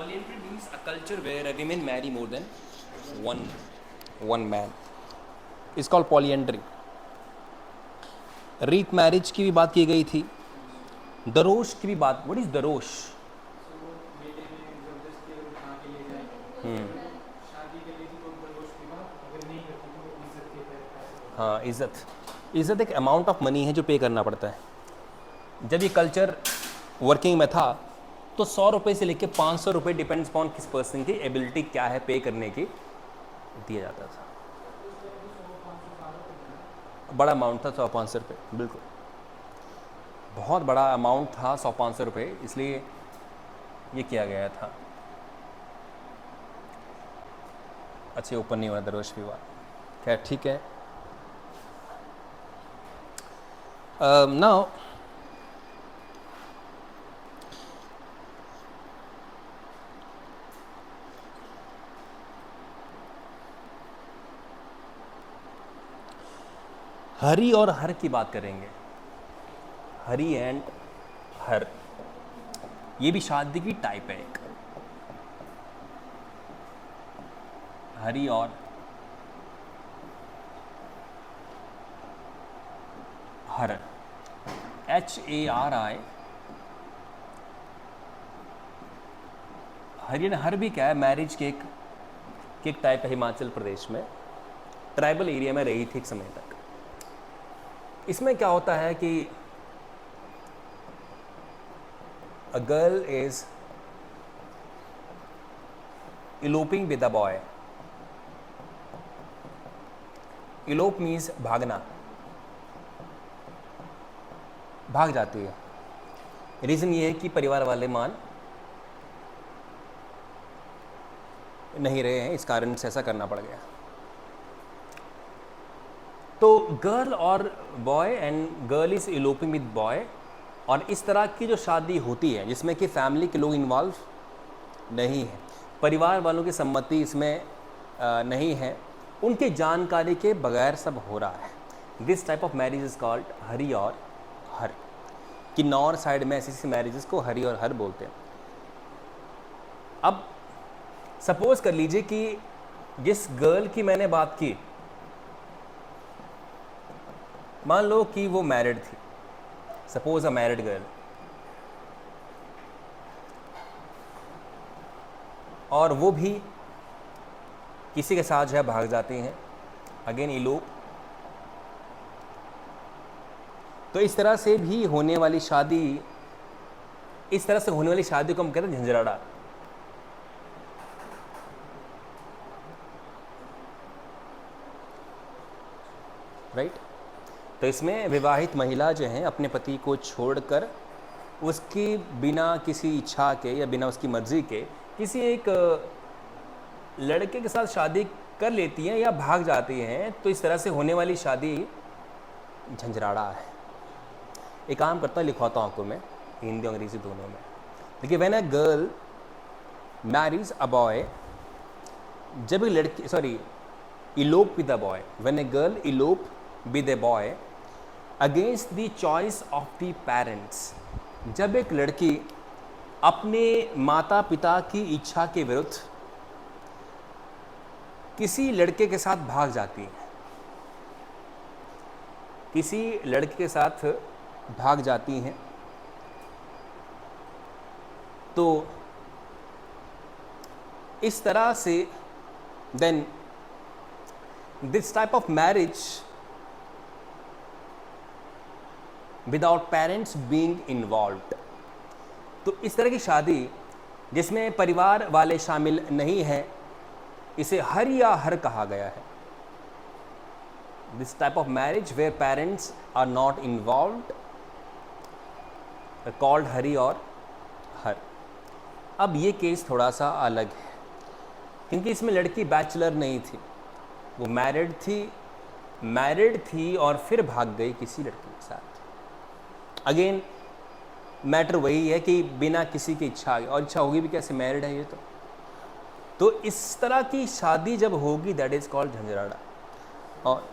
Polyandry means a culture where a women marry more than one man. It's called polyandry. रीत marriage की भी बात की गई थी, दरोश की भी बात. व्हाट इज दरोश? हाँ, इज्जत एक अमाउंट ऑफ मनी है जो पे करना पड़ता है. जब ये कल्चर वर्किंग में था तो 100 रुपये से लेकर 500 रुपये डिपेंड्स अपॉन किस पर्सन की एबिलिटी क्या है पे करने की, दिया जाता था. बड़ा अमाउंट था 100-500 रुपये, बिल्कुल बहुत बड़ा अमाउंट था 100-500 रुपये, इसलिए ये किया गया था. अच्छे ओपन नहीं हुआ दरोश विवाह. खैर ठीक है. नाउ हरी और हर की बात करेंगे. हरी एंड हर, ये भी शादी की टाइप है एक. हरी और हर, HARI. हरियाणा हर भी क्या है, मैरिज के एक टाइप है. हिमाचल प्रदेश में ट्राइबल एरिया में रही थी एक समय तक. इसमें क्या होता है कि a girl is eloping with a boy. elope means भागना, भाग जाती है. रीज़न ये है कि परिवार वाले मान नहीं रहे हैं, इस कारण से ऐसा करना पड़ गया. तो गर्ल और boy and girl is eloping with boy, और इस तरह की जो शादी होती है जिसमें कि फैमिली के लोग इन्वॉल्व नहीं हैं, परिवार वालों की सम्मति इसमें नहीं है, उनके जानकारी के बगैर सब हो रहा है. This type of marriage is called हरी और हर. किन्नौर साइड में ऐसी मैरिजेस को हरी और हर बोलते हैं. अब सपोज कर लीजिए कि जिस गर्ल की मैंने बात की, मान लो कि वो मैरिड थी, सपोज अ मैरिड गर्ल, और वो भी किसी के साथ जो है भाग जाती हैं, अगेन इलोप. तो इस तरह से भी होने वाली शादी, इस तरह से होने वाली शादी को हम कहते हैं झंझराड़ा. राइट. तो इसमें विवाहित महिला जो है अपने पति को छोड़कर उसकी बिना किसी इच्छा के या बिना उसकी मर्जी के किसी एक लड़के के साथ शादी कर लेती हैं या भाग जाती हैं. तो इस तरह से होने वाली शादी झंझराड़ा है. एक काम करता हूँ, लिखवाता हूँ आपको मैं हिंदी और अंग्रेजी दोनों में. देखिए, when a girl Mary's a boy, जब एक लड़की, sorry, elope with a boy, when a girl elope with a boy against the choice of the parents, जब एक लड़की अपने माता पिता की इच्छा के विरुद्ध किसी लड़के के साथ भाग जाती है, किसी लड़के के साथ भाग जाती हैं, तो इस तरह से then this type of marriage without parents being involved, तो इस तरह की शादी जिसमें परिवार वाले शामिल नहीं हैं, इसे हर या हर कहा गया है. This type of marriage where parents are not involved called हरी और हर. अब ये केस थोड़ा सा अलग है क्योंकि इसमें लड़की बैचलर नहीं थी, वो मैरिड थी और फिर भाग गई किसी लड़के के साथ. अगेन मैटर वही है कि बिना किसी की इच्छा, और इच्छा होगी भी कैसे, मैरिड है ये तो इस तरह की शादी जब होगी दैट इज कॉल्ड झंझराड़ा. और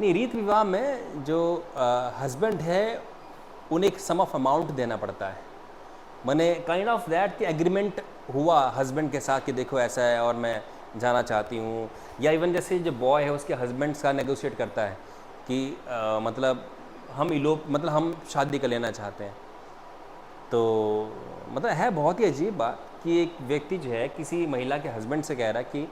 नहीं, रीत विवाह में जो हस्बैंड है उन्हें एक सम ऑफ अमाउंट देना पड़ता है, मैंने काइंड ऑफ दैट कि एग्रीमेंट हुआ हस्बैंड के साथ कि देखो ऐसा है और मैं जाना चाहती हूँ, या इवन जैसे जो बॉय है उसके हस्बैंड का नेगोशिएट करता है कि मतलब हम इलोप मतलब हम शादी कर लेना चाहते हैं। तो मतलब है बहुत ही अजीब बात कि एक व्यक्ति जो है किसी महिला के हस्बैंड से कह रहा है कि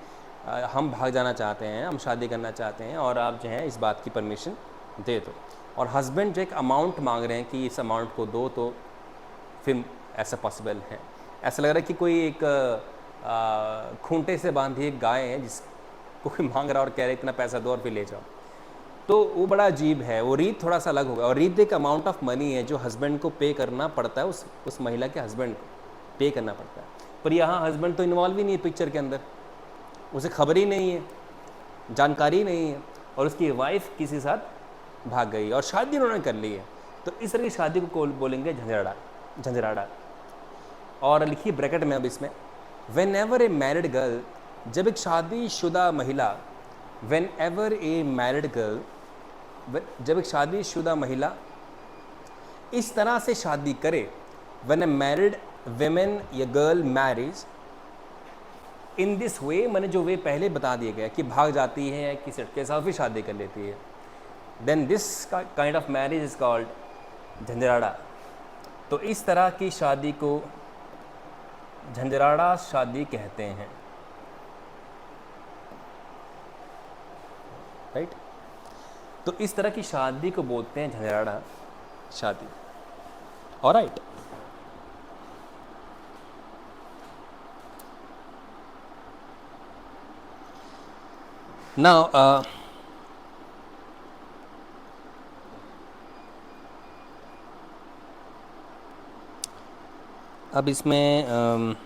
हम भाग जाना चाहते हैं, हम शादी करना चाहते हैं और आप जो है इस बात की परमिशन दे दो। और हस्बैंड जो एक अमाउंट मांग रहे हैं कि इस अमाउंट को दो तो फिर ऐसा पॉसिबल है। ऐसा लग रहा है कि कोई एक खूंटे से बांधी एक गाय है जिसको कोई मांग रहा और कह रहे इतना पैसा दो और फिर ले जाओ। तो वो बड़ा अजीब है, वो रीत थोड़ा सा अलग होगा। और रीत एक अमाउंट ऑफ मनी है जो हस्बैंड को पे करना पड़ता है, उस महिला के हस्बैंड को पे करना पड़ता है। पर यहाँ हस्बैंड तो इन्वॉल्व ही नहीं है पिक्चर के अंदर, उसे खबर ही नहीं है, जानकारी नहीं है, और उसकी वाइफ किसी साथ भाग गई और शादी उन्होंने कर ली है। तो इस तरह की शादी को बोलेंगे झंझराड़ा, झंझराड़ा। और लिखिए ब्रैकेट में अब इसमें, when ever A married girl, जब एक शादीशुदा महिला, when ever A married girl, जब एक शादीशुदा महिला इस तरह से शादी करे, वेन ए मैरिड वेमेन या girl marriage in this way, मैंने जो वे पहले बता दिया गया कि भाग जाती है या किसी के साथ भी शादी कर लेती है, then this kind of marriage is called Jhanjhrara. तो इस तरह की शादी को झंझराड़ा शादी कहते हैं, राइट। तो इस तरह की शादी को बोलते हैं झंझराड़ा शादी। ऑलराइट, नाउ अब इसमें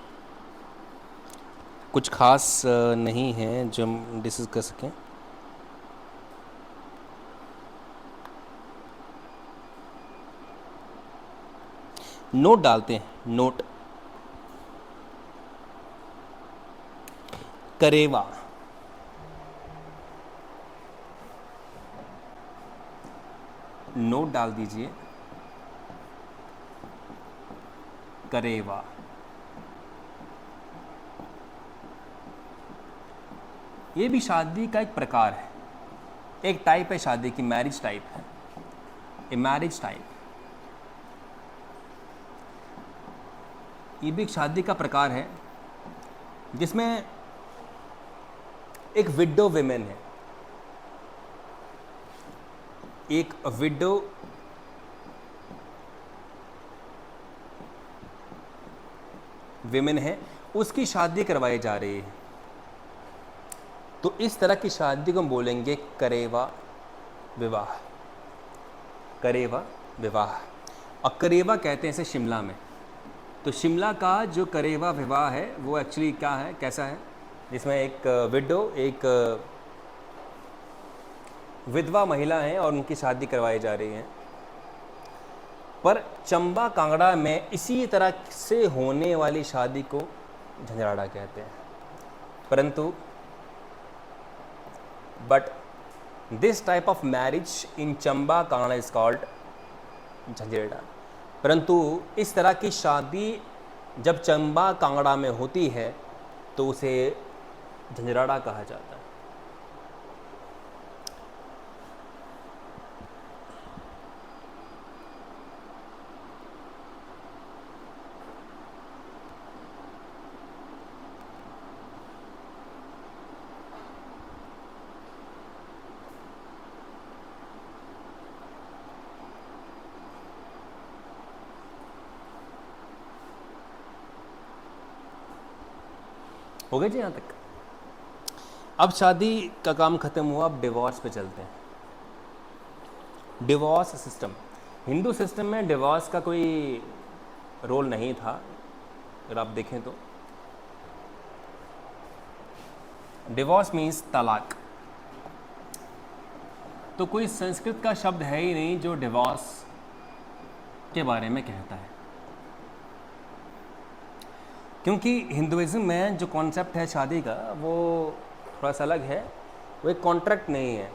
कुछ खास नहीं है जो हम डिस्कस कर सकें। नोट डालते हैं, नोट। करेवा, नोट डाल दीजिए, करेवा। ये भी शादी का एक प्रकार है, एक टाइप है शादी की, मैरिज टाइप है, ए मैरिज टाइप। ये भी एक शादी का प्रकार है जिसमें एक विडो विमेन है, एक विडो विमेन है, उसकी शादी करवाई जा रही है। तो इस तरह की शादी को हम बोलेंगे करेवा विवाह, करेवा विवाह। और करेवा कहते हैं इसे शिमला में। तो शिमला का जो करेवा विवाह है वो एक्चुअली क्या है, कैसा है, जिसमें एक विडो, एक विधवा महिला है और उनकी शादी करवाई जा रही है। पर चंबा कांगड़ा में इसी तरह से होने वाली शादी को झंझराड़ा कहते हैं। परंतु but this type of marriage in Chamba Kangra is called Jhanjhrara. परंतु इस तरह की शादी जब चंबा कांगड़ा में होती है तो उसे झंझराड़ा कहा जाता है। हो गया जी यहाँ तक। अब शादी का काम खत्म हुआ, अब डिवोर्स पे चलते हैं। डिवोर्स सिस्टम, हिंदू सिस्टम में डिवोर्स का कोई रोल नहीं था। अगर आप देखें तो डिवोर्स मीन्स तलाक। तो कोई संस्कृत का शब्द है ही नहीं जो डिवोर्स के बारे में कहता है, क्योंकि हिंदुइज्म में जो कॉन्सेप्ट है शादी का वो थोड़ा सा अलग है, वो एक कॉन्ट्रैक्ट नहीं है।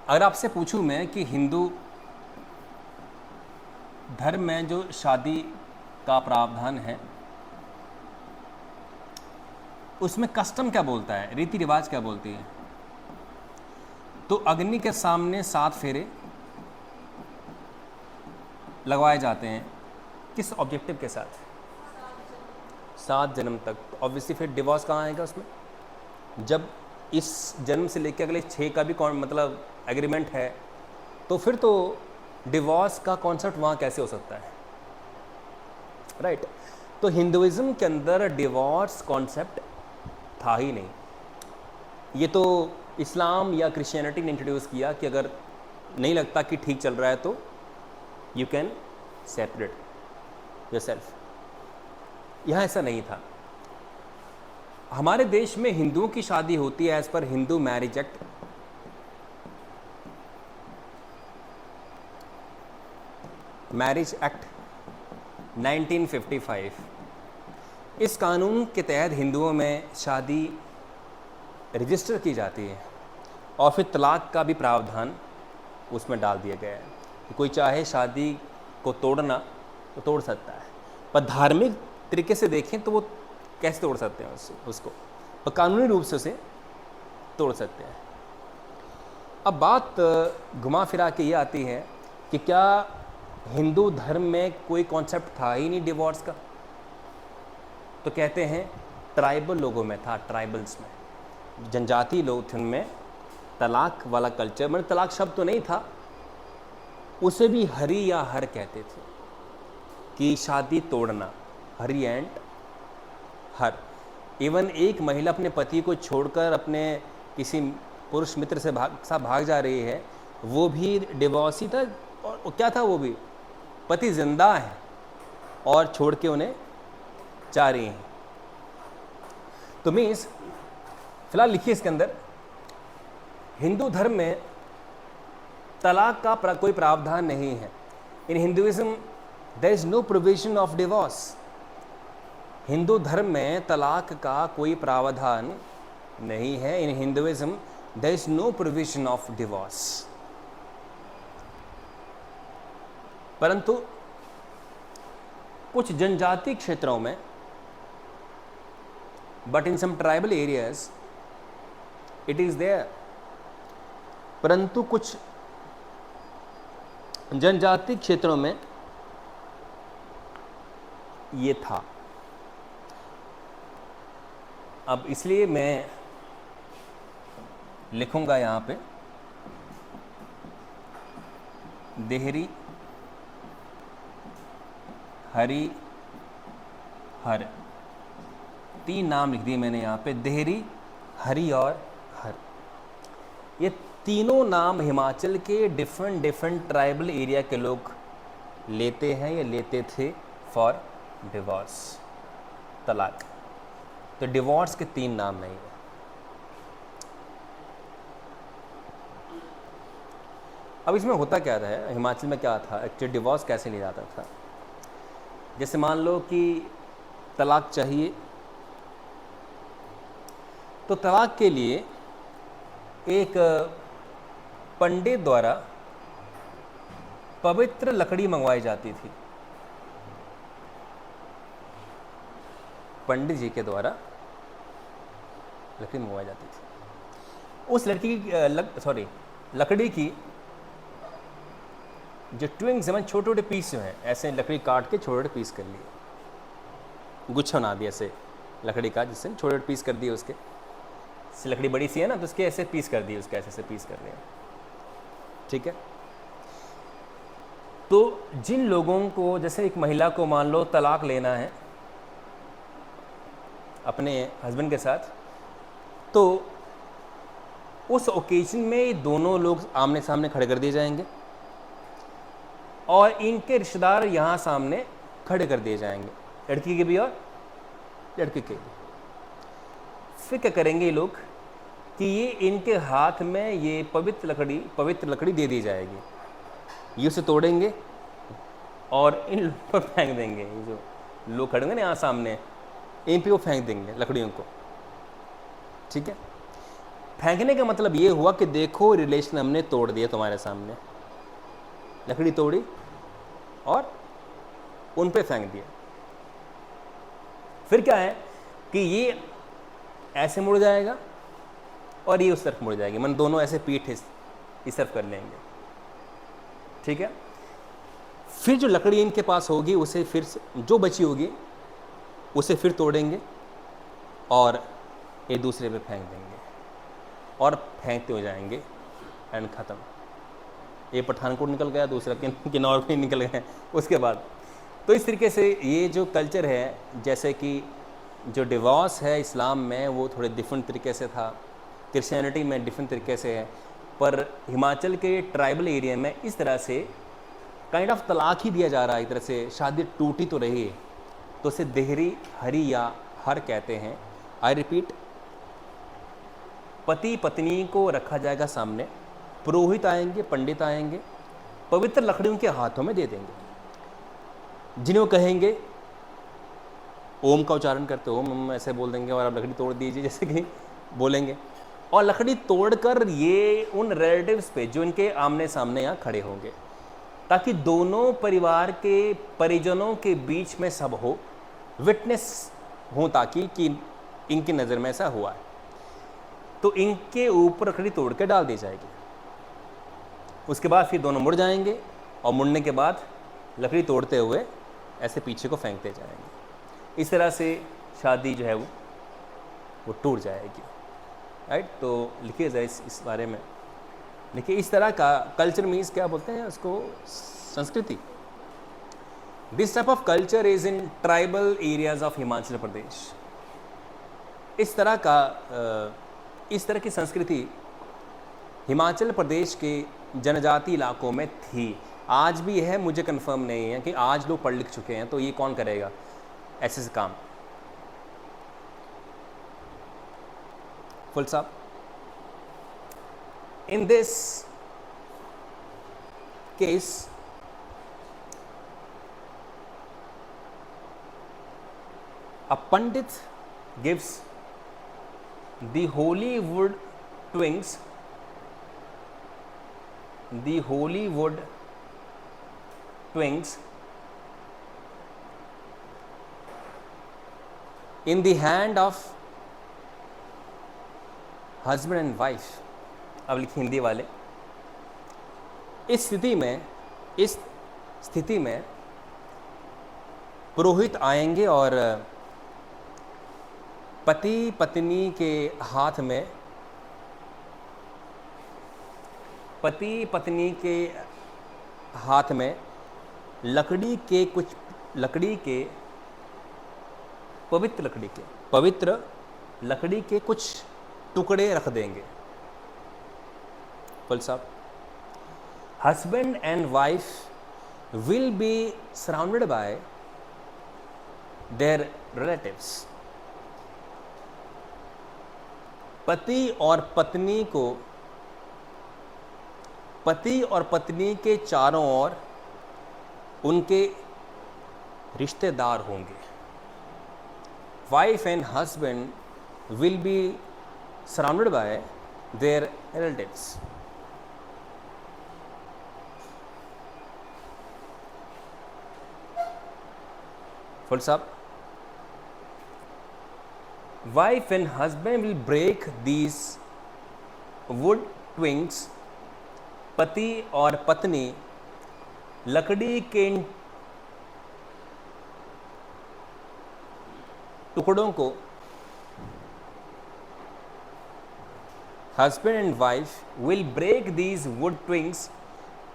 अगर आपसे पूछूं मैं कि हिंदू धर्म में जो शादी का प्रावधान है उसमें कस्टम क्या बोलता है, रीति रिवाज क्या बोलती है? तो अग्नि के सामने 7 फेरे लगवाए जाते हैं, किस ऑब्जेक्टिव के साथ? 7 जन्म तक। तो ऑब्वियसली फिर डिवोर्स कहाँ आएगा उसमें? जब इस जन्म से लेकर अगले 6 का भी मतलब एग्रीमेंट है, तो फिर तो डिवोर्स का कॉन्सेप्ट वहाँ कैसे हो सकता है, राइट? तो हिंदुइज्म के अंदर डिवोर्स कॉन्सेप्ट था ही नहीं। ये तो इस्लाम या क्रिश्चियनिटी ने इंट्रोड्यूस किया कि अगर नहीं लगता कि ठीक चल रहा है तो यू कैन सेपरेट योरसेल्फ। यहाँ ऐसा नहीं था। हमारे देश में हिंदुओं की शादी होती है as per Hindu marriage act. Marriage act 1955। इस कानून के तहत हिंदुओं में शादी रजिस्टर की जाती है और फिर तलाक का भी प्रावधान उसमें डाल दिया गया है कि कोई चाहे शादी को तोड़ना तो तोड़ सकता है, पर धार्मिक तरीके से देखें तो वो कैसे तोड़ सकते हैं उसको, पर कानूनी रूप से उसे तोड़ सकते हैं। अब बात घुमा फिरा के ये आती है कि क्या हिंदू धर्म में कोई कॉन्सेप्ट था ही नहीं डिवोर्स का? तो कहते हैं ट्राइबल लोगों में था, ट्राइबल्स में, जनजाति लोग थे, उनमें तलाक वाला कल्चर, मतलब तलाक शब्द तो नहीं था, उसे भी हरी या हर कहते थे कि शादी तोड़ना, हरी एंड हर। इवन एक महिला अपने पति को छोड़कर अपने किसी पुरुष मित्र से भाग जा रही है, वो भी डिवोर्स ही था। और क्या था, वो भी पति जिंदा है और छोड़ के उन्हें जा रही हैं। तो मीन्स फिलहाल लिखिए इसके अंदर, हिंदू धर्म में तलाक का कोई प्रावधान नहीं है। In Hinduism there is no provision of divorce. Hindu धर्म में तलाक का कोई प्रावधान नहीं है। In Hinduism there is no provision of divorce. परंतु कुछ जनजातीय क्षेत्रों में, but in some tribal areas it is there, परंतु कुछ जनजातीय क्षेत्रों में ये था। अब इसलिए मैं लिखूंगा यहाँ पे देहरी, हरी, हर, 3 नाम लिख दिए मैंने यहाँ पे, देहरी, हरी और हर। ये तीनों नाम हिमाचल के डिफरेंट ट्राइबल एरिया के लोग लेते हैं या लेते थे फॉर डिवोर्स, तलाक। तो डिवोर्स के 3 नाम नहीं है। अब इसमें होता क्या था, हिमाचल में क्या था एक्चुअली, डिवोर्स कैसे लिया जाता था? जैसे मान लो कि तलाक चाहिए, तो तलाक के लिए एक पंडित द्वारा पवित्र लकड़ी मंगवाई जाती थी। पंडित जी के द्वारा लकड़ी मंगवाई जाती थी। उस लकड़ी की जो ट्विंग्स हैं, छोटे छोटे पीस जो हैं, ऐसे लकड़ी काट के छोटे छोटे पीस कर लिए, गुच्छा बना दिया ऐसे लकड़ी का, जिससे छोटे छोटे पीस कर दिए उसके। लकड़ी बड़ी सी है ना, तो उसके ऐसे पीस कर दिए, उसके ऐसे पीस कर दिए, ठीक है। तो जिन लोगों को, जैसे एक महिला को मान लो तलाक लेना है अपने हस्बैंड के साथ, तो उस ओकेजन में दोनों लोग आमने सामने खड़े कर दिए जाएंगे और इनके रिश्तेदार यहाँ सामने खड़े कर दिए जाएंगे, लड़की के भी और लड़के के भी। फिर क्या करेंगे ये लोग कि ये इनके हाथ में ये पवित्र लकड़ी दे दी जाएगी, ये उसे तोड़ेंगे और इन पर फेंक देंगे। ये जो लोग खड़े होंगे ना यहाँ सामने, इन पे वो फेंक देंगे लकड़ियों को, ठीक है। फेंकने का मतलब ये हुआ कि देखो रिलेशन हमने तोड़ दिया तुम्हारे सामने, लकड़ी तोड़ी और उन पे फेंक दिया। फिर क्या है कि ये ऐसे मुड़ जाएगा और ये उस तरफ मुड़ जाएगी, मन दोनों ऐसे पीठ इस तरफ कर लेंगे, ठीक है। फिर जो लकड़ी इनके पास होगी उसे फिर जो बची होगी उसे फिर तोड़ेंगे और एक दूसरे पे फेंक देंगे और फेंकते हो जाएंगे एंड ख़त्म। ये पठानकोट निकल गया, दूसरा किन्नौर भी निकल गया उसके बाद। तो इस तरीके से ये जो कल्चर है, जैसे कि जो डिवोर्स है इस्लाम में वो थोड़े डिफरेंट तरीके से था, क्रिश्चियनिटी में डिफरेंट तरीके से है, पर हिमाचल के ट्राइबल एरिया में इस तरह से काइंड ऑफ तलाक ही दिया जा रहा है। एक तरह से शादी टूटी तो रही है, तो उसे देहरी हरी या हर कहते हैं। आई रिपीट, पति पत्नी को रखा जाएगा सामने, पुरोहित आएंगे, पंडित आएंगे, पवित्र लकड़ी उनके हाथों में दे देंगे, जिन्हें वो कहेंगे ओम का उच्चारण करते, ओम ऐसे बोल देंगे और आप लकड़ी तोड़ दीजिए जैसे कि बोलेंगे, और लकड़ी तोड़कर ये उन रिलेटिव्स पे जो इनके आमने सामने यहाँ खड़े होंगे, ताकि दोनों परिवार के परिजनों के बीच में सब हो, विटनेस हो, ताकि कि इनकी नज़र में ऐसा हुआ है। तो इनके ऊपर लकड़ी तोड़ के डाल दी जाएगी। उसके बाद फिर दोनों मुड़ जाएंगे और मुड़ने के बाद लकड़ी तोड़ते हुए ऐसे पीछे को फेंकते जाएंगे। इस तरह से शादी जो है वो टूट जाएगी, राइट। तो लिखिए ज़रा इस बारे में, देखिए इस तरह का कल्चर मीन्स क्या बोलते हैं उसको, संस्कृति। This type of culture is in tribal areas of Himachal Pradesh. इस तरह की संस्कृति हिमाचल प्रदेश के जनजाति इलाकों में थी, आज भी है। मुझे कंफर्म नहीं है कि आज लोग पढ़ लिख चुके हैं तो ये कौन करेगा ऐसे से काम, full stop. In this case a pandit gives the holy wood twins, in the hand of husband and wife। अब लिखिए हिंदी वाले, इस स्थिति में पुरोहित आएंगे और पति पत्नी के हाथ में लकड़ी के पवित्र लकड़ी के कुछ टुकड़े रख देंगे, full stop. Husband and wife will be surrounded by there relatives. पति और पत्नी के चारों ओर उनके रिश्तेदार होंगे। Wife and husband will be surrounded by there relatives. Full stop. Wife and husband will break these wood twigs। पति और पत्नी लकड़ी के टुकड़ों को, husband and wife will break these wood twigs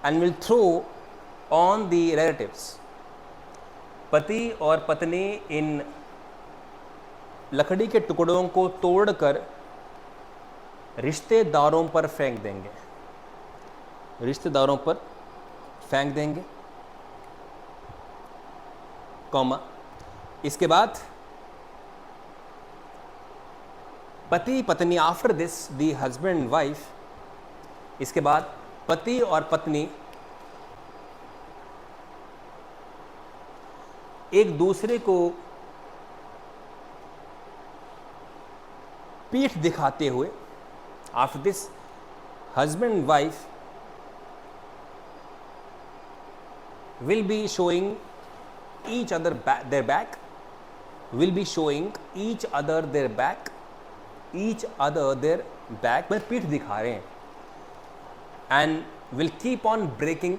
and will throw on the relatives। पति और पत्नी इन लकड़ी के टुकड़ों को तोड़कर रिश्तेदारों पर फेंक देंगे, कॉमा। इसके बाद पति पत्नी, after this the husband and wife, इसके बाद पति और पत्नी एक दूसरे को पीठ दिखाते हुए, after this husband and wife will be showing each other their back, will be showing each other their back, each other their back, मैं पीठ दिखा रहे हैं, and will keep on breaking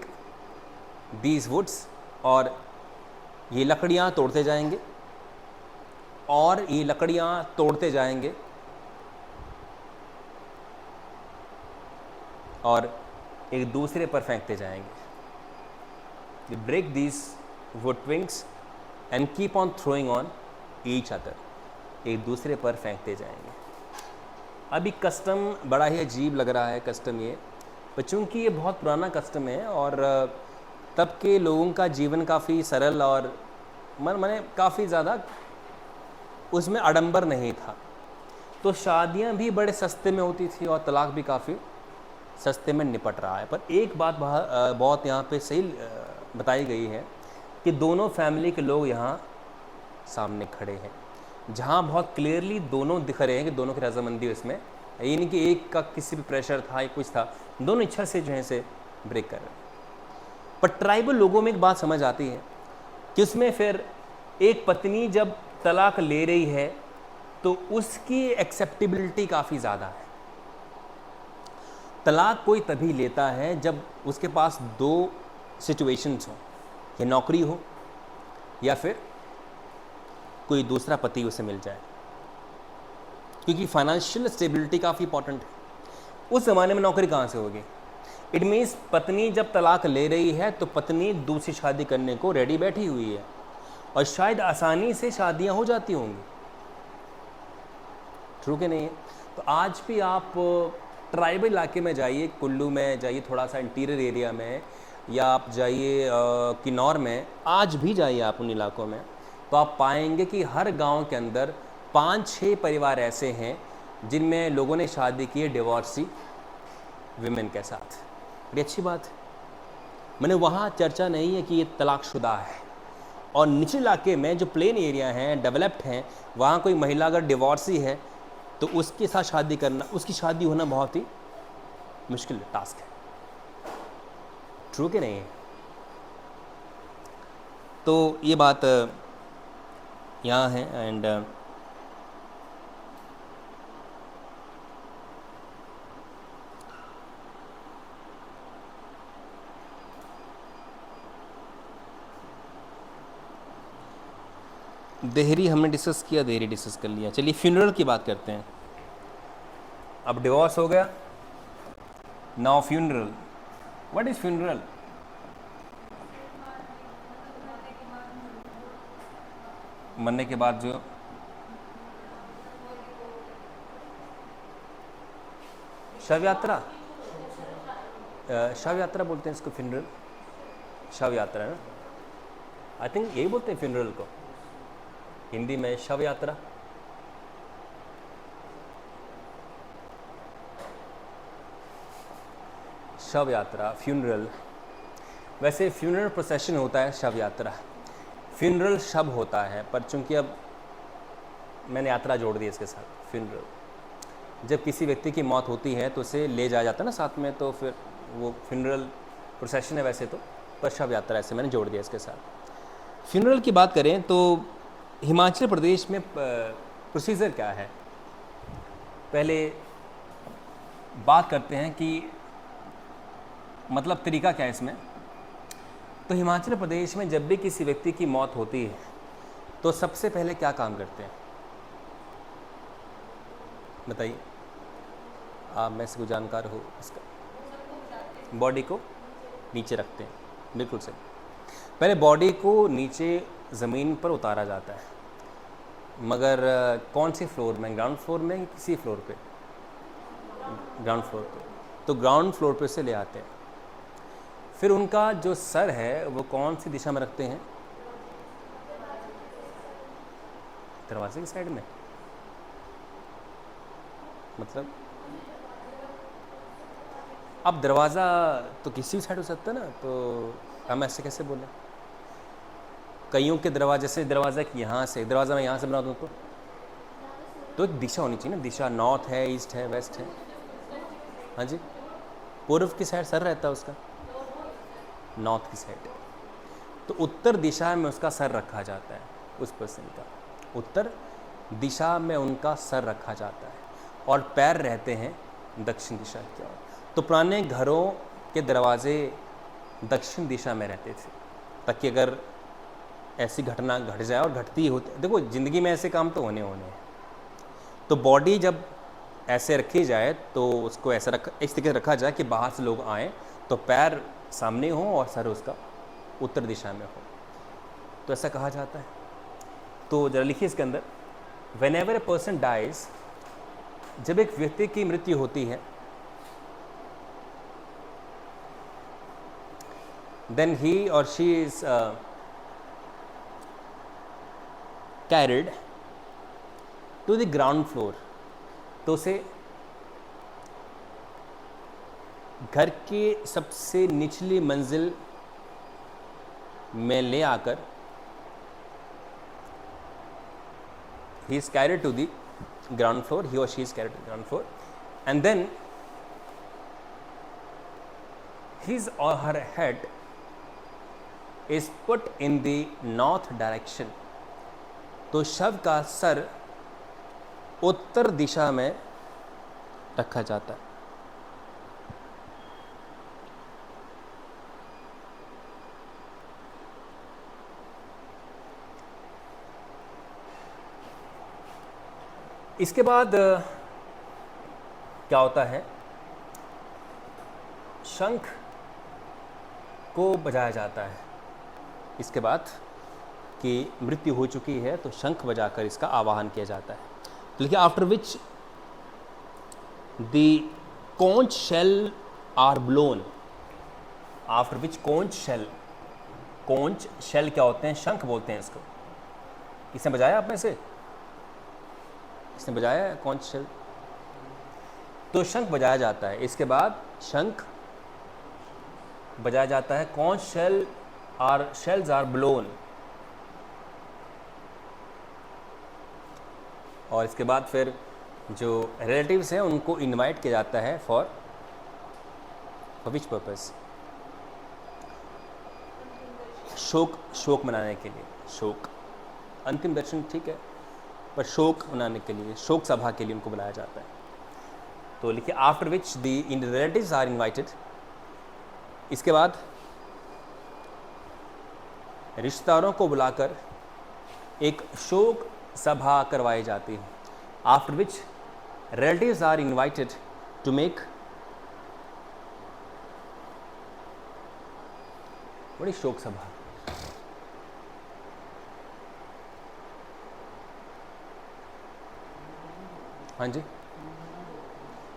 these woods, और ये लकड़ियाँ तोड़ते जाएंगे, और ये लकड़ियाँ तोड़ते जाएंगे, और एक दूसरे पर फेंकते जाएंगे. They break these wood wings and keep on throwing on each other. एक दूसरे पर फेंकते जाएंगे. अभी कस्टम बड़ा ही अजीब लग रहा है कस्टम ये, पर चूँकि ये बहुत पुराना कस्टम है और तब के लोगों का जीवन काफ़ी सरल और माने काफ़ी ज़्यादा उसमें आडंबर नहीं था, तो शादियाँ भी बड़े सस्ते में होती थी और तलाक भी काफ़ी सस्ते में निपट रहा है. पर एक बात बहुत यहाँ पे सही बताई गई है कि दोनों फैमिली के लोग यहाँ सामने खड़े हैं, जहाँ बहुत क्लियरली दोनों दिख रहे हैं कि दोनों की रजामंदी इसमें, ये नहीं कि एक का किसी भी प्रेशर था या कुछ था, दोनों इच्छा से जो है से ब्रेक कर रहे हैं. पर ट्राइबल लोगों में एक बात समझ आती है कि उसमें फिर एक पत्नी जब तलाक ले रही है तो उसकी एक्सेप्टेबिलिटी काफ़ी ज़्यादा है. तलाक कोई तभी लेता है जब उसके पास दो सिचुएशंस हो, या नौकरी हो या फिर कोई दूसरा पति उसे मिल जाए, क्योंकि फाइनेंशियल स्टेबिलिटी काफ़ी इंपॉर्टेंट है. उस ज़माने में नौकरी कहाँ से होगी? इट मीन्स पत्नी जब तलाक ले रही है तो पत्नी दूसरी शादी करने को रेडी बैठी हुई है, और शायद आसानी से शादियाँ हो जाती होंगी. ट्रू कि नहीं है? तो आज भी आप ट्राइबल इलाके में जाइए, कुल्लू में जाइए, थोड़ा सा इंटीरियर एरिया में, या आप जाइए किन्नौर में, आज भी जाइए आप उन इलाकों में, तो आप पाएंगे कि हर गांव के अंदर 5-6 परिवार ऐसे हैं जिनमें लोगों ने शादी की है डिवोर्सी विमेन के साथ. बड़ी अच्छी बात है. मैंने वहाँ चर्चा नहीं है कि ये तलाकशुदा है, और निचले इलाके में जो प्लेन एरिया हैं, डेवलप्ड हैं, वहाँ कोई महिला अगर डिवोर्सी है तो उसके साथ शादी करना, उसकी शादी होना बहुत ही मुश्किल टास्क है. ट्रू कि नहीं है? तो ये बात यहाँ है. एंड देहरी हमने डिस्कस किया, देहरी डिस्कस कर लिया. चलिए फ्यूनरल की बात करते हैं. अब डिवोर्स हो गया, now funeral. What is funeral? मरने के बाद जो शव यात्रा, शव यात्रा बोलते हैं इसको, फ्यूनरल शव यात्रा है ना. आई थिंक यही बोलते हैं फ्यूनरल को हिंदी में, शव यात्रा. शव यात्रा, फ्यूनरल. वैसे फ्यूनरल प्रोसेशन होता है, शव यात्रा. फ्यूनरल शव होता है, पर चूंकि अब मैंने यात्रा जोड़ दी इसके साथ. फ्यूनरल जब किसी व्यक्ति की मौत होती है तो उसे ले जाया जाता है ना साथ में, तो फिर वो फ्यूनरल प्रोसेशन है वैसे तो, पर शव यात्रा ऐसे मैंने जोड़ दिया इसके साथ. फ्यूनरल की बात करें तो हिमाचल प्रदेश में प्रोसीजर क्या है, पहले बात करते हैं कि मतलब तरीका क्या है इसमें. तो हिमाचल प्रदेश में जब भी किसी व्यक्ति की मौत होती है तो सबसे पहले क्या काम करते हैं बताइए, आप में से कोई जानकार हो इसका? बॉडी को नीचे रखते हैं, बिल्कुल सही. पहले बॉडी को नीचे ज़मीन पर उतारा जाता है, मगर कौन से फ्लोर में? ग्राउंड फ्लोर में, किसी फ्लोर पे? ग्राउंड फ्लोर पे. तो ग्राउंड फ्लोर पे से ले आते हैं. फिर उनका जो सर है वो कौन सी दिशा में रखते हैं? दरवाजे की साइड में. मतलब अब दरवाज़ा तो किसी भी साइड हो सकता है ना, तो हम ऐसे कैसे बोलें? कईयों के दरवाजे से, दरवाज़ा यहाँ से, दरवाज़ा मैं यहाँ से बना दूँ तो एक दिशा होनी चाहिए ना, दिशा. नॉर्थ है, ईस्ट है, वेस्ट है. हाँ जी, पूर्व की साइड सर रहता है उसका, नॉर्थ की साइड. तो उत्तर दिशा में उसका सर रखा जाता है, उस पर्सन का उत्तर दिशा में उनका सर रखा जाता है और पैर रहते हैं दक्षिण दिशा की ओर। तो पुराने घरों के दरवाजे दक्षिण दिशा में रहते थे ताकि अगर ऐसी घटना घट जाए, और घटती होती, देखो ज़िंदगी में ऐसे काम तो होने हैं। तो बॉडी जब ऐसे रखी जाए तो उसको ऐसा इस तरीके से रखा जाए कि बाहर से लोग आएँ तो पैर सामने हों और सर उसका उत्तर दिशा में हो, तो ऐसा कहा जाता है। तो जरा लिखिए इसके अंदर, whenever a person dies, जब एक व्यक्ति की मृत्यु होती है, देन ही और she is carried to the ground floor, तो उसे घर के सबसे निचली मंजिल में ले आकर, he is carried to the ground floor, he or she is carried to the ground floor, and then his or her head is put in the north direction, तो शव का सर उत्तर दिशा में रखा जाता है। इसके बाद क्या होता है, शंख को बजाया जाता है। इसके बाद कि मृत्यु हो चुकी है तो शंख बजाकर इसका आवाहन किया जाता है। तो देखिए, after which the conch shell are blown, after which conch shell क्या होते हैं, शंख बोलते हैं इसको। इसने बजाया आप में से, इसने बजाया कौन शेल, तो शंख बजाया जाता है। इसके बाद शंख बजाया जाता है, कौन शेल्स आर ब्लोन, और इसके बाद फिर जो रिलेटिव्स हैं उनको इनवाइट किया जाता है फॉर विच पर्पस, शोक मनाने के लिए। शोक, अंतिम दर्शन ठीक है, पर शोक मनाने के लिए, शोक सभा के लिए उनको बुलाया जाता है। तो लिखिए, after which the relatives are invited, इसके बाद रिश्तेदारों को बुलाकर एक शोक सभा करवाई जाती है। After which relatives are invited to make, बड़ी शोक सभा। हाँ जी,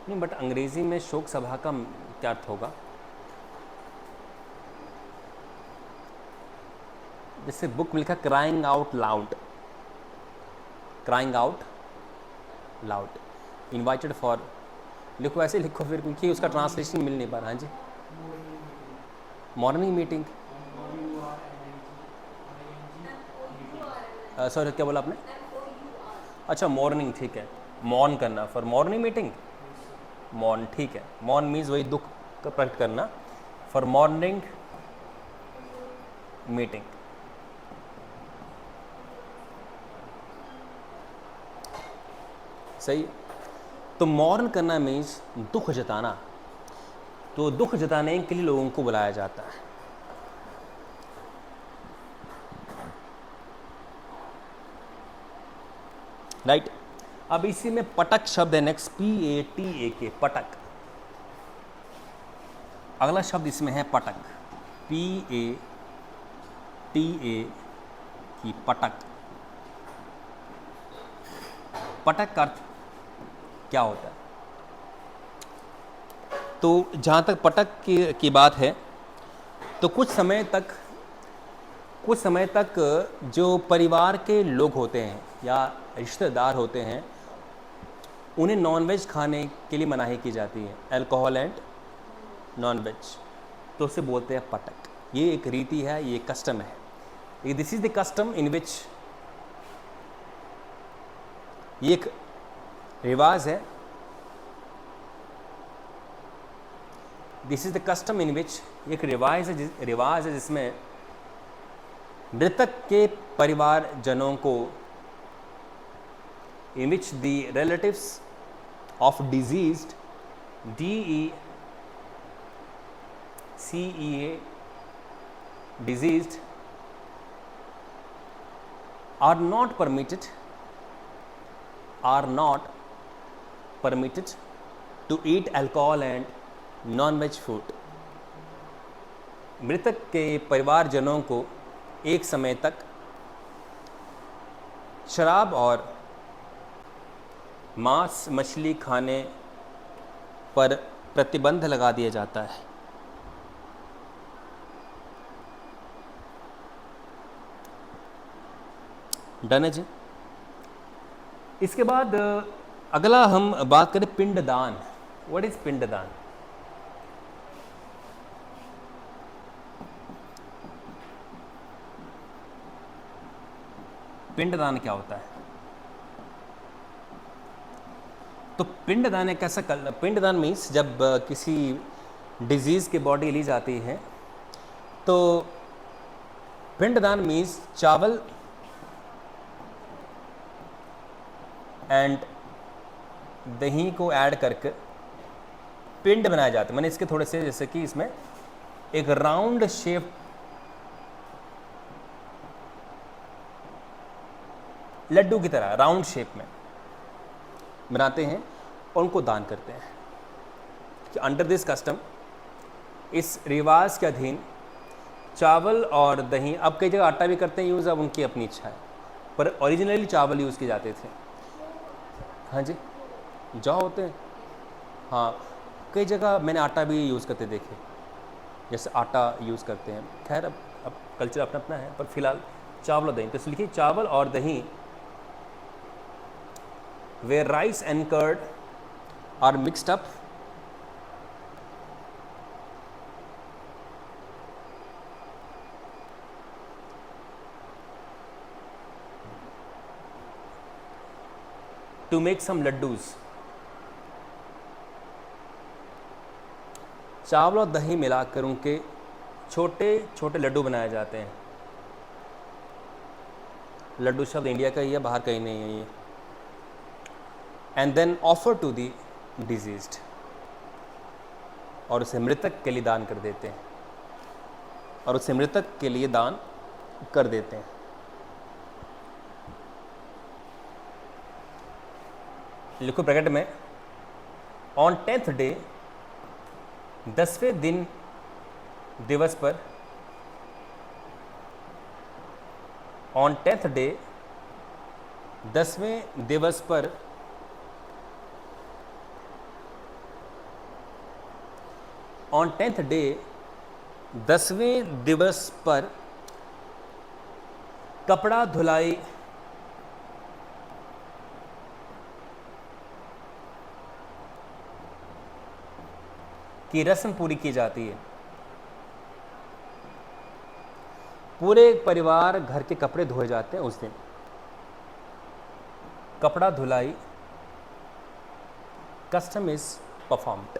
नहीं बट अंग्रेजी में शोक सभा का क्या अर्थ होगा? जैसे बुक में लिखा crying out loud, crying out loud, invited for, लिखो ऐसे लिखो फिर, क्योंकि उसका ट्रांसलेशन मिल नहीं पा रहा। हाँ जी, मॉर्निंग मीटिंग, सॉरी क्या बोला आपने? अच्छा मॉर्निंग, ठीक है, मॉर्न करना, फॉर मॉर्निंग मीटिंग, मॉर्न ठीक है, मॉर्न मीन्स वही दुख का प्रकट करना, फॉर मॉर्निंग मीटिंग। सही। तो मॉर्न करना मीन्स दुख जताना, तो दुख जताने के लिए लोगों को बुलाया जाता है। राइट। अब इसी में पटक शब्द है नेक्स्ट, PATAK, पटक। अगला शब्द इसमें है पटक, PATA की पटक। पटक का अर्थ क्या होता है? तो जहाँ तक पटक की बात है, तो कुछ समय तक जो परिवार के लोग होते हैं या रिश्तेदार होते हैं, उन्हें नॉनवेज खाने के लिए मनाही की जाती है, अल्कोहल एंड नॉनवेज, तो उसे बोलते हैं पटक। ये एक रीति है, ये कस्टम है, this is the custom in which, ये एक रिवाज है, this is the custom in which, एक रिवाज है जिसमें मृतक के परिवारजनों को in which the relatives of deceased DECEA deceased are not permitted to eat alcohol and non-veg food. मृतक के परिवारजनों को एक समय तक शराब और मांस मछली खाने पर प्रतिबंध लगा दिया जाता है। डन है जी। इसके बाद अगला हम बात करें पिंडदान। व्हाट इज पिंडदान? पिंडदान क्या होता है? तो पिंडदान एक ऐसा पिंडदान मीन्स जब किसी डिजीज़ की बॉडी ली जाती है तो पिंडदान मीन्स चावल एंड दही को ऐड करके पिंड बनाए जाते हैं। मैंने इसके थोड़े से जैसे कि इसमें एक राउंड शेप लड्डू की तरह राउंड शेप में बनाते हैं और उनको दान करते हैं। कि अंडर दिस कस्टम, इस रिवाज के अधीन चावल और दही, अब कई जगह आटा भी करते हैं यूज़, अब उनकी अपनी इच्छा है, पर ओरिजिनली चावल यूज़ किए जाते थे। हाँ जी, जौ होते हैं, हाँ कई जगह मैंने आटा भी यूज़ करते देखे, जैसे आटा यूज़ करते हैं। खैर अब कल्चर अपना अपना है, पर फिलहाल चावल और दही। तो इसलिए चावल और दही where rice and curd are mixed up to make some laddus। चावल और दही मिलाकर उनके छोटे छोटे लड्डू बनाए जाते हैं। लड्डू शब्द इंडिया का ही है, बाहर कहीं नहीं है ये। And then offer to the deceased, और उसे मृतक के लिए दान कर देते हैं, और उसे मृतक के लिए दान कर देते हैं। लिखो ब्रैकेट में, ऑन 10th डे, 10वें दिन दिवस पर, ऑन 10th डे 10वें दिवस पर ऑन 10th डे 10वें दिवस पर कपड़ा धुलाई की रस्म पूरी की जाती है। पूरे परिवार घर के कपड़े धोए जाते हैं उस दिन। कपड़ा धुलाई कस्टम इज परफॉर्म्ड।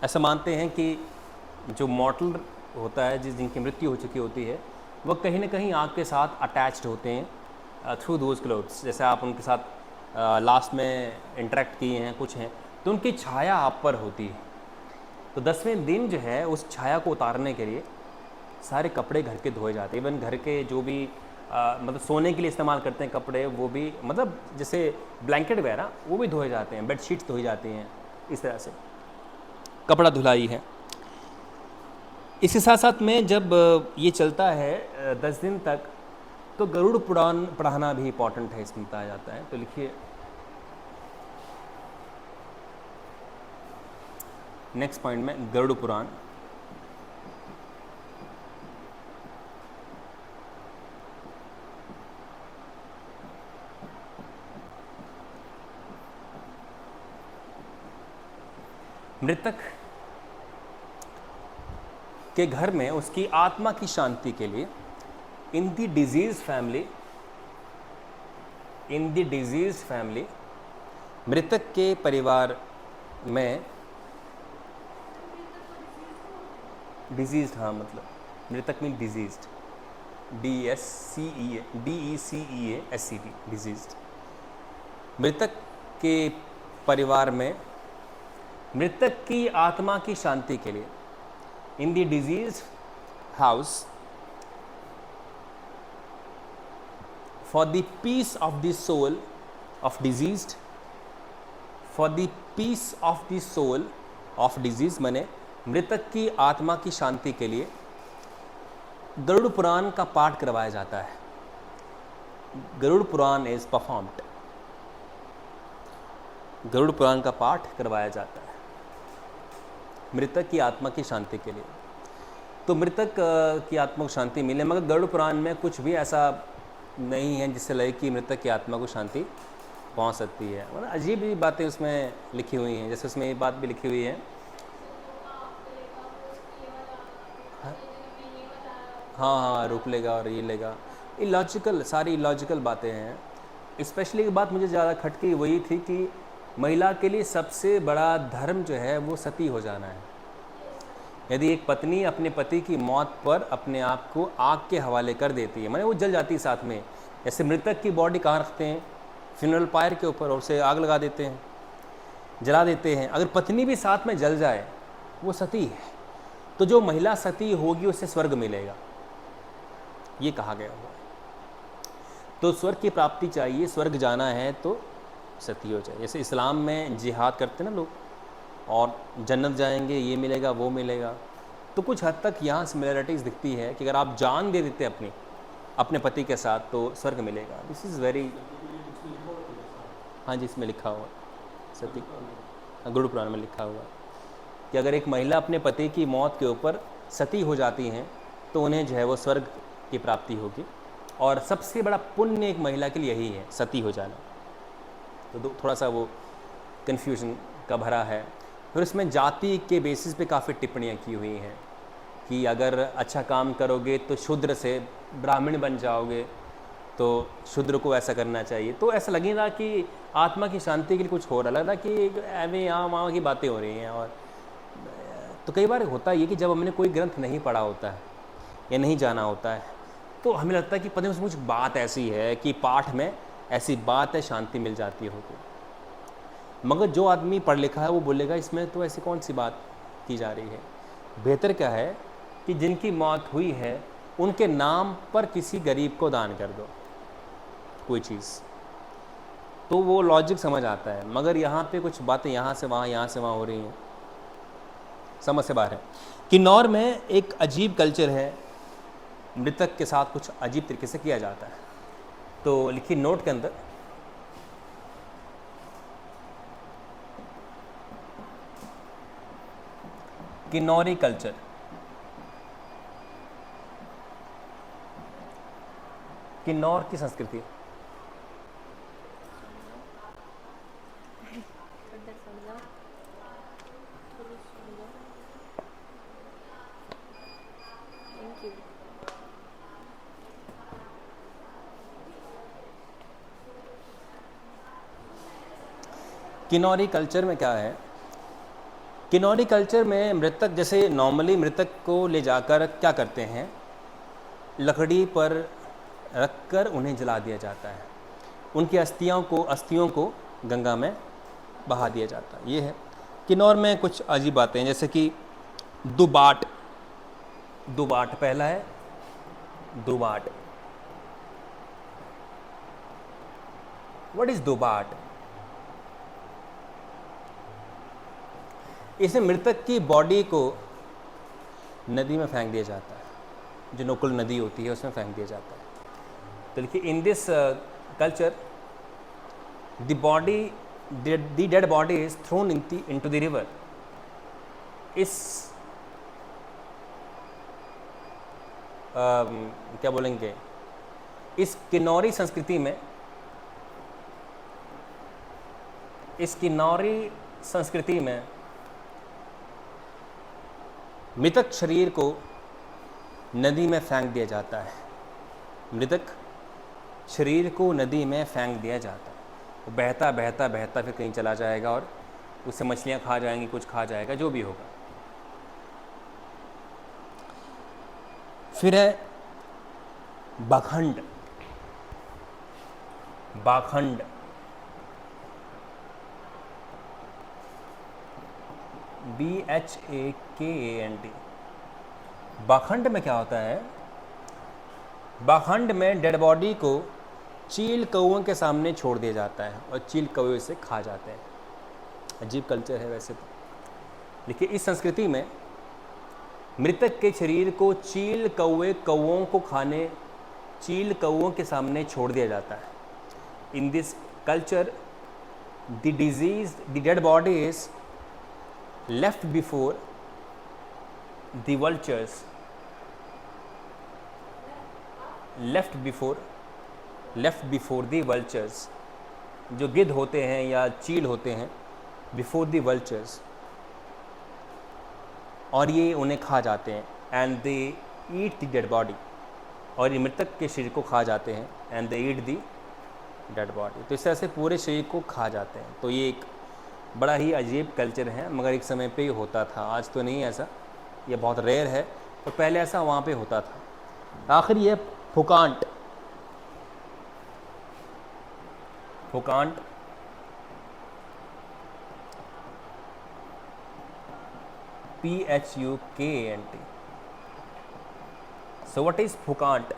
ऐसा मानते हैं कि जो मॉर्टल होता है, जिनकी मृत्यु हो चुकी होती है, वह कहीं ना कहीं आग के साथ अटैच्ड होते हैं थ्रू दोज क्लोथ्स। जैसे आप उनके साथ लास्ट में इंटरेक्ट किए हैं, कुछ हैं, तो उनकी छाया आप पर होती है। तो 10वें दिन जो है उस छाया को उतारने के लिए सारे कपड़े घर के धोए जाते हैं। इवन घर के जो भी मतलब सोने के लिए इस्तेमाल करते हैं कपड़े, वो भी मतलब जैसे ब्लैंकेट वगैरह, वो भी धोए जाते हैं, बेडशीट्स धोई जाती हैं। इस तरह से कपड़ा धुलाई है। इसके साथ साथ में जब ये चलता है 10 दिन तक, तो गरुड़ पुराण पढ़ाना भी इम्पॉर्टेंट है, इसमें बताया जाता है। तो लिखिए नेक्स्ट पॉइंट में गरुड़ पुराण। मृतक के घर में उसकी आत्मा की शांति के लिए इन द डिजीज फैमिली मृतक के परिवार में डिजीज्ड, हाँ मतलब मृतक मीन डिजीज्ड, DECEASCT, डिजीज्ड। मृतक के परिवार में मृतक की आत्मा की शांति के लिए, in the disease house, for the peace of the soul of deceased, for the peace of the soul of deceased, माने मृतक की आत्मा की शांति के लिए गरुड़ पुराण का पाठ करवाया जाता है। गरुड़ पुराण इज परफॉर्म्ड, गरुड़ पुराण का पाठ करवाया जाता है मृतक की आत्मा की शांति के लिए। तो मृतक की आत्मा को शांति मिले, मगर गरुड़ पुराण में कुछ भी ऐसा नहीं है जिससे लगे कि मृतक की आत्मा को शांति पहुंच सकती है। मतलब अजीब ही बातें उसमें लिखी हुई हैं। जैसे उसमें ये बात भी लिखी हुई है, हाँ, रूप लेगा और ये लेगा, इलॉजिकल, सारी इलॉजिकल बातें हैं। स्पेशली एक बात मुझे ज़्यादा खटकी वही थी कि महिला के लिए सबसे बड़ा धर्म जो है वो सती हो जाना है। यदि एक पत्नी अपने पति की मौत पर अपने आप को आग के हवाले कर देती है, माने वो जल जाती है साथ में, जैसे मृतक की बॉडी कहाँ रखते हैं, फ्यूनरल पायर के ऊपर, और उसे आग लगा देते हैं, जला देते हैं। अगर पत्नी भी साथ में जल जाए वो सती है। तो जो महिला सती होगी उसे स्वर्ग मिलेगा, ये कहा गया हुआ। तो स्वर्ग की प्राप्ति चाहिए, स्वर्ग जाना है तो सती हो जाए। जैसे इस्लाम में जिहाद करते ना लोग, और जन्नत जाएंगे, ये मिलेगा वो मिलेगा। तो कुछ हद तक यहाँ सिमिलरिटीज़ दिखती है कि अगर आप जान दे देते अपने पति के साथ तो स्वर्ग मिलेगा। दिस इज़ वेरी, हाँ जी, इसमें लिखा हुआ सती, गरुड़ पुराण में लिखा हुआ कि अगर एक महिला अपने पति की मौत के ऊपर सती हो जाती हैं तो उन्हें जो है वो स्वर्ग की प्राप्ति होगी। और सबसे बड़ा पुण्य एक महिला के लिए यही है, सती हो जाना। तो थोड़ा सा वो कन्फ्यूजन का भरा है। फिर इसमें जाति के बेसिस पे काफ़ी टिप्पणियाँ की हुई हैं कि अगर अच्छा काम करोगे तो शूद्र से ब्राह्मण बन जाओगे, तो शूद्र को ऐसा करना चाहिए। तो ऐसा लगेगा कि आत्मा की शांति के लिए कुछ हो रहा, लगता कि एवं यहाँ वहाँ की बातें हो रही हैं। और तो कई बार होता है कि जब हमने कोई ग्रंथ नहीं पढ़ा होता है या नहीं जाना होता है तो हमें लगता है कि पता नहीं कुछ बात ऐसी है कि पाठ में ऐसी बात है, शांति मिल जाती होगी। मगर जो आदमी पढ़ लिखा है वो बोलेगा इसमें तो ऐसी कौन सी बात की जा रही है। बेहतर क्या है कि जिनकी मौत हुई है उनके नाम पर किसी गरीब को दान कर दो कोई चीज़, तो वो लॉजिक समझ आता है। मगर यहाँ पे कुछ बातें यहाँ से वहाँ हो रही हैं, समझ से बाहर है। किन्नौर में एक अजीब कल्चर है, मृतक के साथ कुछ अजीब तरीके से किया जाता है। तो लिखिए नोट के अंदर, किन्नौरी कल्चर, किन्नौर की संस्कृति। किन्नौरी कल्चर में क्या है, किन्नौरी कल्चर में मृतक, जैसे नॉर्मली मृतक को ले जाकर क्या करते हैं, लकड़ी पर रखकर उन्हें जला दिया जाता है। उनकी अस्थियों को गंगा में बहा दिया जाता है। ये है किन्नौर में कुछ अजीब बातें हैं, जैसे कि दुबाट, पहला है दुबाट। What is दुबाट? इसमें मृतक की बॉडी को नदी में फेंक दिया जाता है, जो नकुल नदी होती है उसमें फेंक दिया जाता है। तो देखिए, in this culture the dead body is throne into the river. इस क्या बोलेंगे, इस किन्नौरी संस्कृति में, मृतक शरीर को नदी में फेंक दिया जाता है। मृतक शरीर को नदी में फेंक दिया जाता है। वो बहता बहता बहता फिर कहीं चला जाएगा और उससे मछलियाँ खा जाएंगी, कुछ खा जाएगा, जो भी होगा। फिर है बाखंड, बाखंड, BHAKAND। बाखंड में क्या होता है? बाखंड में डेड बॉडी को चील कौओं के सामने छोड़ दिया जाता है और चील कौवे इसे खा जाते हैं। अजीब कल्चर है वैसे तो, लेकिन इस संस्कृति में मृतक के शरीर को चील कौओं को खाने, चील कौओं के सामने छोड़ दिया जाता है। In this culture the dead body is left before the vultures, left before the vultures, जो गिद्ध होते हैं या चील होते हैं, बिफोर द वल्चर्स, और ये उन्हें खा जाते हैं। And they eat the dead body, और ये मृतक के शरीर को खा जाते हैं। And they eat the dead body, तो इस तरह से पूरे शरीर को खा जाते हैं। तो ये एक बड़ा ही अजीब कल्चर है, मगर एक समय पे ही होता था, आज तो नहीं ऐसा, ये बहुत रेयर है, तो पहले ऐसा वहाँ पे होता था। आखिर ये फुकांट, फुकांट PHUKANT। So what is Phukant?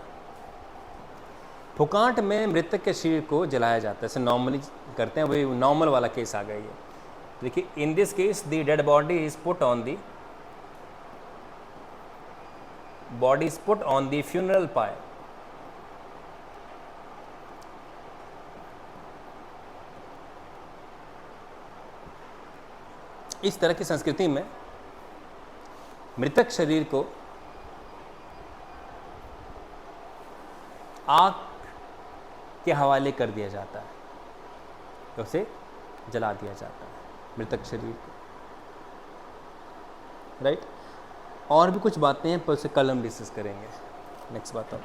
फुकांट में मृतक के शरीर को जलाया जाता है, जैसे नॉर्मली करते हैं, वही नॉर्मल वाला केस आ गया ये। देखिए, in this case the dead body is put on the funeral pyre. इस तरह की संस्कृति में मृतक शरीर को आग के हवाले कर दिया जाता है, तो उसे जला दिया जाता है मृतक शरीर को, राइट। और भी कुछ बातें हैं पर उसे कल हम डिस्कस करेंगे। नेक्स्ट बात अब